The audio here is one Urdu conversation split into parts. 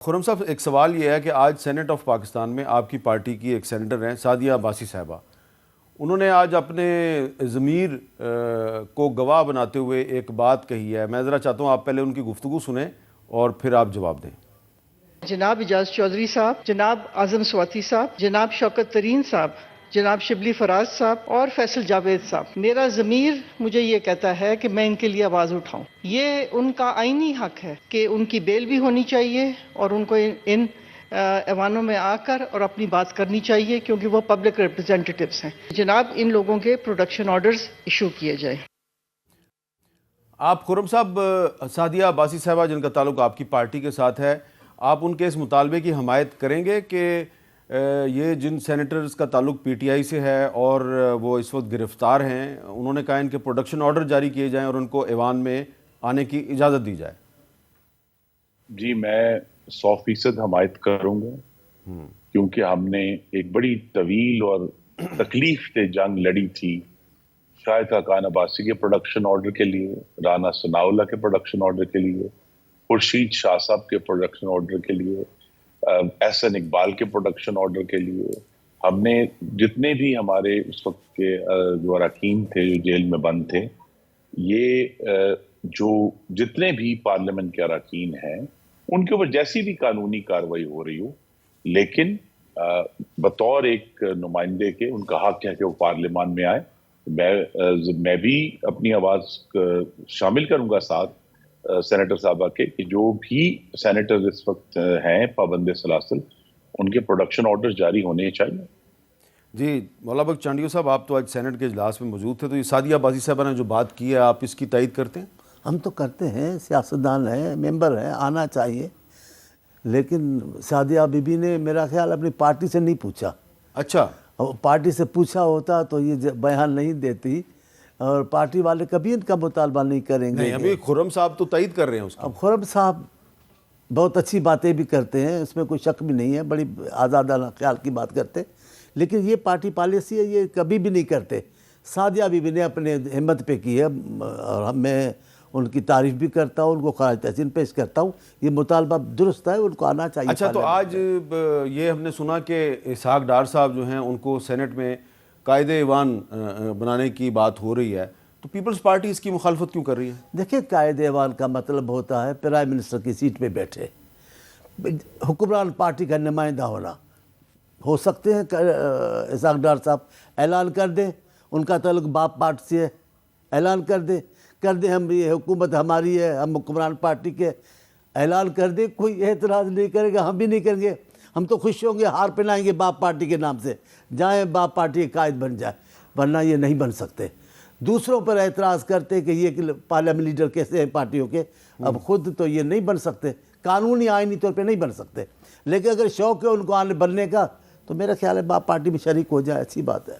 خرم صاحب، ایک سوال یہ ہے کہ آج سینٹ آف پاکستان میں آپ کی پارٹی کی ایک سینیٹر ہیں سعدیہ عباسی صاحبہ، انہوں نے آج اپنے ضمیر کو گواہ بناتے ہوئے ایک بات کہی ہے. میں ذرا چاہتا ہوں آپ پہلے ان کی گفتگو سنیں اور پھر آپ جواب دیں. جناب اجاز چودھری صاحب، جناب اعظم سواتی صاحب، جناب شوکت ترین صاحب، جناب شبلی فراز صاحب اور فیصل جاوید صاحب، میرا ضمیر مجھے یہ کہتا ہے کہ میں ان کے لیے آواز اٹھاؤں. یہ ان کا آئینی حق ہے کہ ان کی بیل بھی ہونی چاہیے اور ان کو ان ایوانوں میں آ کر اور اپنی بات کرنی چاہیے کیونکہ وہ پبلک ریپرزینٹیٹیوز ہیں. جناب ان لوگوں کے پروڈکشن آرڈرز ایشو کیے جائیں. آپ خرم صاحب، سعدیہ عباسی صاحبہ جن کا تعلق آپ کی پارٹی کے ساتھ ہے، آپ ان کے اس مطالبے کی حمایت کریں گے کہ یہ جن سینیٹرز کا تعلق پی ٹی آئی سے ہے اور وہ اس وقت گرفتار ہیں، انہوں نے کہا ان کے پروڈکشن آرڈر جاری کیے جائیں اور ان کو ایوان میں آنے کی اجازت دی جائے؟ جی، میں 100% حمایت کروں گا، کیونکہ ہم نے ایک بڑی طویل اور تکلیف دہ جنگ لڑی تھی شاہد خاقان عباسی کے پروڈکشن آرڈر کے لیے، رانا ثناءاللہ کے پروڈکشن آرڈر کے لیے، خورشید شاہ صاحب کے پروڈکشن آرڈر کے لیے، احسن اقبال کے پروڈکشن آرڈر کے لیے. ہم نے جتنے بھی ہمارے اس وقت کے جو اراکین تھے جو جیل میں بند تھے، یہ جو جتنے بھی پارلیمنٹ کے اراکین ہیں ان کے اوپر جیسی بھی قانونی کارروائی ہو رہی ہو، لیکن بطور ایک نمائندے کے ان کا حق ہے کہ وہ پارلیمان میں آئے. میں بھی اپنی آواز شامل کروں گا ساتھ سینیٹر صاحبہ کے کہ جو بھی سینیٹر اس وقت ہیں پابند سلاسل، ان کے پروڈکشن آرڈر جاری ہونے چاہیے. جی مولا بخش چانڈیو صاحب، آپ تو آج سینٹ کے اجلاس میں موجود تھے، تو یہ سعدیہ عباسی صاحبہ نے جو بات کی ہے آپ اس کی تائید کرتے ہیں؟ ہم تو کرتے ہیں، سیاستدان ہیں، ممبر ہیں، آنا چاہیے. لیکن سعدیہ بی بی نے میرا خیال اپنی پارٹی سے نہیں پوچھا. اچھا، پارٹی سے پوچھا ہوتا تو یہ بیان نہیں دیتی، اور پارٹی والے کبھی ان کا مطالبہ نہیں کریں گے. نہیں، ابھی خرم صاحب تو تائید کر رہے ہیں اس کی. اب خرم صاحب بہت اچھی باتیں بھی کرتے ہیں، اس میں کوئی شک بھی نہیں ہے، بڑی آزادانہ خیال کی بات کرتے، لیکن یہ پارٹی پالیسی ہے، یہ کبھی بھی نہیں کرتے. سعدیہ بی بی نے اپنے ہمت پہ کی ہے، اور میں ان کی تعریف بھی کرتا ہوں، ان کو خراج تحسین پیش کرتا ہوں. یہ مطالبہ درست ہے، ان کو آنا چاہیے. اچھا، تو آج یہ ہم نے سنا کہ اسحاق ڈار صاحب جو ہیں ان کو سینٹ میں قائد ایوان بنانے کی بات ہو رہی ہے، تو پیپلز پارٹی اس کی مخالفت کیوں کر رہی ہے؟ دیکھیں، قائد ایوان کا مطلب ہوتا ہے پرائم منسٹر کی سیٹ پہ بیٹھے، حکمران پارٹی کا نمائندہ ہونا. ہو سکتے ہیں اسحاق ڈار صاحب اعلان کر دیں ان کا تعلق باپ پارٹی سے ہے، اعلان کر دیں ہم یہ حکومت ہماری ہے، ہم حکمران پارٹی کے، اعلان کر دیں. کوئی اعتراض نہیں کرے گا، ہم بھی نہیں کریں گے. ہم تو خوش ہوں گے، ہار پہنائیں گے باپ پارٹی کے نام سے، جائیں باپ پارٹی کے قائد بن جائے، ورنہ یہ نہیں بن سکتے. دوسروں پر اعتراض کرتے کہ یہ پارلیمنٹ لیڈر کیسے ہیں پارٹیوں کے، اب خود تو یہ نہیں بن سکتے، قانونی آئینی طور پہ نہیں بن سکتے. لیکن اگر شوق ہے ان کو بننے کا تو میرا خیال ہے باپ پارٹی میں شریک ہو جائے، اچھی بات ہے.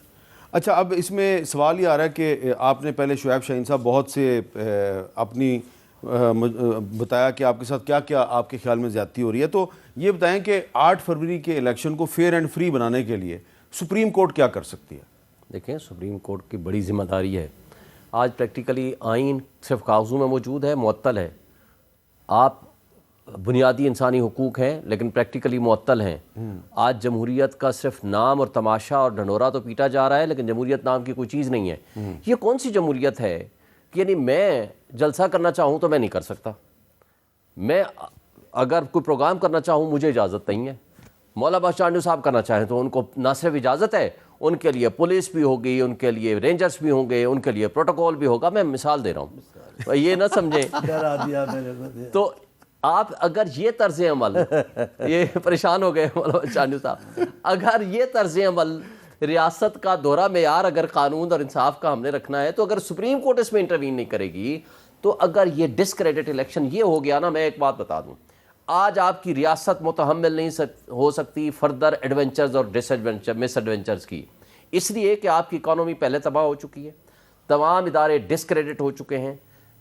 اچھا، اب اس میں سوال یہ آ رہا ہے کہ آپ نے پہلے شعیب شاہین صاحب بہت سے اپنی بتایا کہ آپ کے ساتھ کیا کیا آپ کے خیال میں زیادتی ہو رہی ہے، تو یہ بتائیں کہ 8 فروری کے الیکشن کو فیئر اینڈ فری بنانے کے لیے سپریم کورٹ کیا کر سکتی ہے؟ دیکھیں، سپریم کورٹ کی بڑی ذمہ داری ہے. آج پریکٹیکلی آئین صرف کاغذوں میں موجود ہے، معطل ہے. آپ بنیادی انسانی حقوق ہیں لیکن پریکٹیکلی معطل ہیں. آج جمہوریت کا صرف نام اور تماشا اور ڈھنڈورا تو پیٹا جا رہا ہے، لیکن جمہوریت نام کی کوئی چیز نہیں ہے. یہ کون سی جمہوریت ہے کہ یعنی میں جلسہ کرنا چاہوں تو میں نہیں کر سکتا، میں اگر کوئی پروگرام کرنا چاہوں مجھے اجازت نہیں ہے. مولا بخش چانڈیو صاحب کرنا چاہیں تو ان کو نہ صرف اجازت ہے، ان کے لیے پولیس بھی ہوگی، ان کے لیے رینجرز بھی ہوں گے، ان کے لیے پروٹوکول بھی ہوگا. میں مثال دے رہا ہوں، یہ نہ سمجھیں. تو آپ اگر یہ طرز عمل، یہ پریشان ہو گئے مولا بخش چانڈیو صاحب، اگر یہ طرز عمل ریاست کا دورہ معیار اگر قانون اور انصاف کا ہم نے رکھنا ہے، تو اگر سپریم کورٹ اس میں انٹروین نہیں کرے گی، تو اگر یہ ڈسکریڈٹ الیکشن یہ ہو گیا نا، میں ایک بات بتا دوں، آج آپ کی ریاست متحمل نہیں ہو سکتی فردر ایڈونچرز اور مس ایڈونچرز کی، اس لیے کہ آپ کی اکانومی پہلے تباہ ہو چکی ہے، تمام ادارے ڈسکریڈٹ ہو چکے ہیں،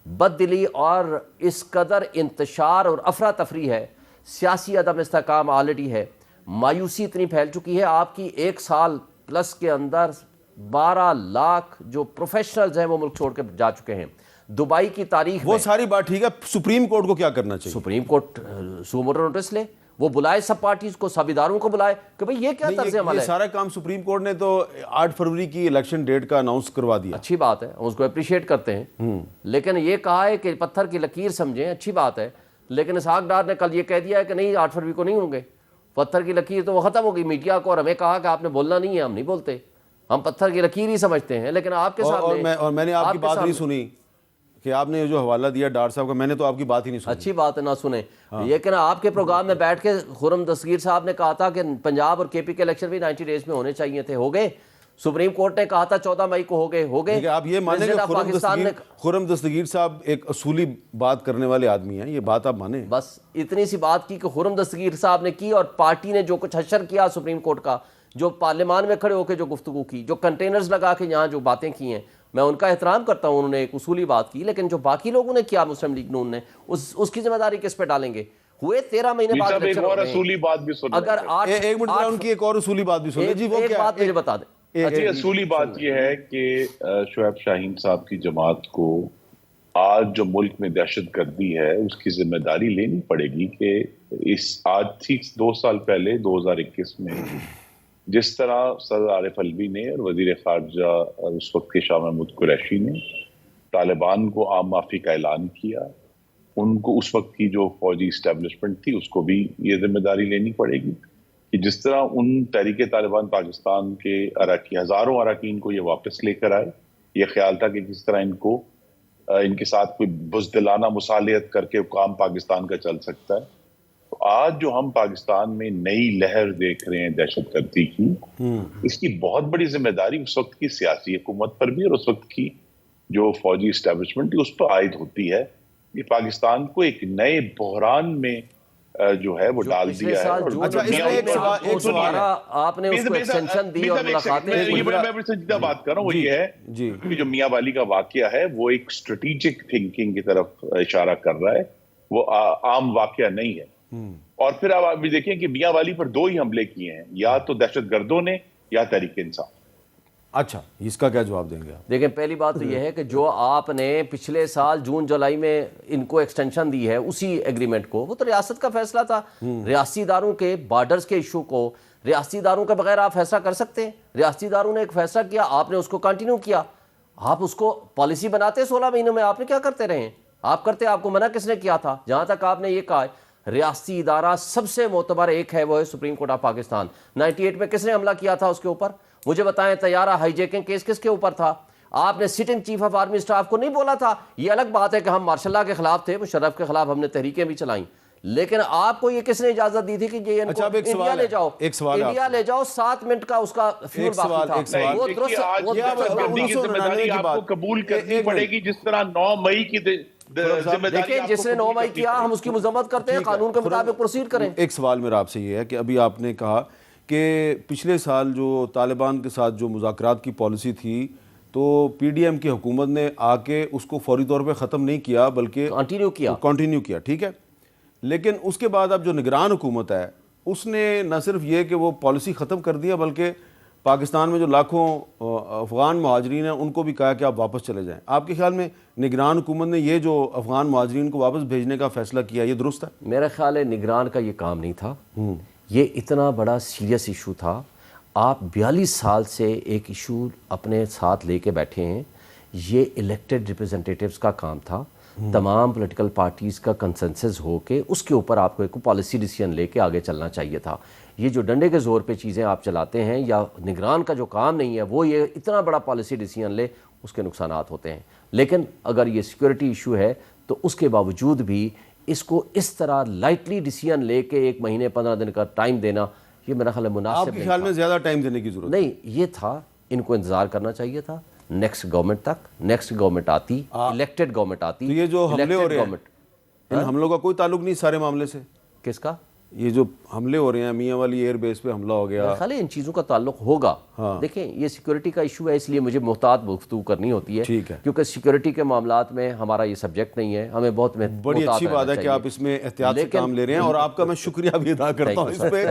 بددلی اور اس قدر انتشار اور افراتفری ہے، سیاسی عدم استحکام آلریڈی ہے، مایوسی اتنی پھیل چکی ہے. آپ کی 1 سال پلس کے اندر 12 لاکھ جو پروفیشنلز ہیں وہ ملک چھوڑ کے جا چکے ہیں. دبئی کی تاریخ وہ ساری بات ٹھیک ہے، سپریم کورٹ کو کیا کرنا چاہیے؟ Supreme court suo motu notice لے وہ بلائے سب پارٹیز کو، سب اداروں کو بلائے کہ بھئی یہ کیا طرز عمل یہ ہے. سارا کام سپریم کورٹ نے تو 8 فروری کی الیکشن ڈیٹ کا اناؤنس کروا دیا. اچھی بات ہے، ہم اس کو اپریشیٹ کرتے ہیں، لیکن یہ کہا ہے کہ پتھر کی لکیر سمجھیں، اچھی بات ہے، لیکن اسحاق ڈار نے کل یہ کہہ دیا ہے کہ نہیں 8 فروری کو نہیں ہوں گے. پتھر کی لکیر تو وہ ختم ہو گئی میڈیا کو، اور ہمیں کہا کہ آپ نے بولنا نہیں ہے، ہم نہیں بولتے، ہم پتھر کی لکیر ہی سمجھتے ہیں. لیکن آپ کے سامنے اور میں نے آپ کی بات نہیں سنی کہ آپ نے جو حوالہ دیا ڈار صاحب کا، میں نے تو آپ کی بات ہی نہیں سنی. اچھی بات ہے نہ سنیں. لیکن آپ کے پروگرام میں بیٹھ کے خرم دستگیر صاحب نے کہا تھا کہ پنجاب اور کے پی کے الیکشن بھی 90 ڈیز میں ہونے چاہیے تھے، ہو گئے. سپریم کورٹ نے کہا تھا 14 مئی کو ہو گئے. لیکن آپ یہ مانیں کہ خرم دستگیر صاحب ایک اصولی بات کرنے والے آدمی ہیں، یہ بات آپ مانیں؟ بس اتنی سی بات کی کہ خرم دستگیر صاحب نے کی، اور پارٹی نے جو کچھ حشر کیا سپریم کورٹ کا، جو پارلیمان میں کھڑے ہو کے جو گفتگو کی، جو کنٹینرز لگا کے یہاں جو باتیں کی ہیں، میں ان کا احترام کرتا ہوں، انہوں نے ایک اصولی بات کی. لیکن جو باقی لوگوں نے کیا مسلم لیگ نون نے، اس کی ذمہ داری کس پہ ڈالیں گے؟ ہوئے 13 مہینے بعد ایک اور اصولی بات بھی سن، اگر ایک منٹ ان کی ایک اور اصولی بات بھی سن. جی وہ ایک بات مجھے بتا دیں. اچھی اصولی بات یہ ہے کہ شعیب شاہین صاحب کی جماعت کو آج جو ملک میں دہشت گردی ہے اس کی ذمہ داری لینی پڑے گی کہ آج ٹھیک 2 سال پہلے 2021 میں جس طرح صدر عارف الوی نے اور وزیر خارجہ اس وقت کے شاہ محمود قریشی نے طالبان کو عام معافی کا اعلان کیا، ان کو اس وقت کی جو فوجی اسٹیبلشمنٹ تھی اس کو بھی یہ ذمہ داری لینی پڑے گی کہ جس طرح ان تحریک طالبان پاکستان کے ہزاروں اراکین کو یہ واپس لے کر آئے، یہ خیال تھا کہ کس طرح ان کے ساتھ کوئی بزدلانہ مصالحت کر کے کام پاکستان کا چل سکتا ہے. تو آج جو ہم پاکستان میں نئی لہر دیکھ رہے ہیں دہشت گردی کی، اس کی بہت بڑی ذمہ داری اس وقت کی سیاسی حکومت پر بھی اور اس وقت کی جو فوجی اسٹیبلشمنٹ تھی اس پر عائد ہوتی ہے. یہ پاکستان کو ایک نئے بحران میں جو ہے وہ ڈال دیا ہے. اچھا اس میں ایک سوال ہے، آپ نے اس کو ایکسٹینشن دی اور ملاقاتیں، میں سنجیدہ بات کر رہا ہوں، وہ یہ ہے کہ جو میاں والی کا واقعہ ہے وہ ایک اسٹریٹجک تھنکنگ کی طرف اشارہ کر رہا ہے، وہ عام واقعہ نہیں ہے. اور پھر آپ بھی دیکھیں کہ میاں والی پر 2 ہی حملے کیے ہیں، یا تو دہشت گردوں نے یا تحریک انصاف. اچھا اس کا کیا جواب دیں گے آپ؟ دیکھیں پہلی بات تو یہ ہے کہ جو آپ نے پچھلے سال جون جولائی میں ان کو ایکسٹینشن دی ہے اسی ایگریمنٹ کو، وہ تو ریاست کا فیصلہ تھا. ریاستی اداروں کے بارڈرز کے ایشو کو ریاستی اداروں کے بغیر آپ فیصلہ کر سکتے ہیں؟ ریاستی اداروں نے ایک فیصلہ کیا، آپ نے اس کو کنٹینیو کیا. آپ اس کو پالیسی بناتے 16 مہینوں میں، آپ نے کیا کرتے رہے ہیں؟ آپ کرتے، آپ کو منع کس نے کیا تھا؟ جہاں تک آپ نے یہ کہا ریاستی ادارہ سب سے معتبر ایک ہے، وہ ہے سپریم کورٹ آف پاکستان. 98 میں کس نے حملہ کیا تھا اس کے اوپر؟ مجھے بتائیں. طیارہ ہائی جیکنگ کیس کس کے اوپر تھا؟ آپ نے sitting chief of army staff کو نہیں بولا تھا. یہ الگ بات ہے کہ ہم مارشل لا کے خلاف تھے، مشرف کے خلاف ہم نے تحریکیں بھی چلائیں، لیکن آپ کو یہ کس نے اجازت دی تھی کہ یہ انڈیا لے جاؤ؟ انڈیا لے جاؤ، 7 منٹ کا اس کا فیول باقی تھا. وہ آپ کو قبول کرنی پڑے گی جس طرح 9 مئی کی دیکھیں جس نے 9 مئی کیا ہم اس کی مذمت کرتے ہیں، قانون کے مطابق پروسیڈ کریں. ایک سوال میرا آپ سے یہ ہے کہ ابھی آپ نے کہا کہ پچھلے سال جو طالبان کے ساتھ جو مذاکرات کی پالیسی تھی تو پی ڈی ایم کی حکومت نے آ کے اس کو فوری طور پہ ختم نہیں کیا بلکہ کنٹینیو کیا، ٹھیک ہے. لیکن اس کے بعد اب جو نگران حکومت ہے اس نے نہ صرف یہ کہ وہ پالیسی ختم کر دیا بلکہ پاکستان میں جو لاکھوں افغان مہاجرین ہیں ان کو بھی کہا کہ آپ واپس چلے جائیں. آپ کے خیال میں نگران حکومت نے یہ جو افغان مہاجرین کو واپس بھیجنے کا فیصلہ کیا یہ درست ہے؟ میرا خیال ہے نگران کا یہ کام نہیں تھا. یہ اتنا بڑا سیریس ایشو تھا. آپ 42 سال سے ایک ایشو اپنے ساتھ لے کے بیٹھے ہیں. یہ الیکٹڈ ریپرزنٹیٹیوز کا کام تھا. تمام پولیٹیکل پارٹیز کا کنسنسس ہو کے اس کے اوپر آپ کو ایک پالیسی ڈیسیژن لے کے آگے چلنا چاہیے تھا. یہ جو ڈنڈے کے زور پہ چیزیں آپ چلاتے ہیں یا نگران کا جو کام نہیں ہے وہ یہ اتنا بڑا پالیسی ڈیسیژن لے، اس کے نقصانات ہوتے ہیں. لیکن اگر یہ سیکورٹی ایشو ہے تو اس کے باوجود بھی اس کو اس طرح لائٹلی ڈیسیژن لے کے 1 مہینے 15 دن کا ٹائم دینا یہ میرا خیال ہے مناسب نہیں. آپ کے خیال میں زیادہ ٹائم دینے کی ضرورت نہیں؟ یہ تھا، ان کو انتظار کرنا چاہیے تھا نیکسٹ گورنمنٹ تک. نیکسٹ گورنمنٹ آتی، الیکٹڈ گورنمنٹ آتی. تو یہ جو حملے ہو رہے ہیں ان حملوں کا کوئی تعلق نہیں سارے معاملے سے؟ کس کا؟ یہ جو حملے ہو رہے ہیں میاں والی ایئر بیس پہ حملہ ہو گیا، خالی ان چیزوں کا تعلق ہوگا. دیکھیں یہ سیکورٹی کا ایشو ہے اس لیے مجھے محتاط گفتگو کرنی ہوتی ہے کیونکہ سیکورٹی کے معاملات میں ہمارا یہ سبجیکٹ نہیں ہے. ہمیں بہت بڑی اچھی بات ہے کہ آپ اس میں احتیاط سے کام لے رہے ہیں اور آپ کا میں شکریہ بھی ادا کرتا ہوں اس پہ.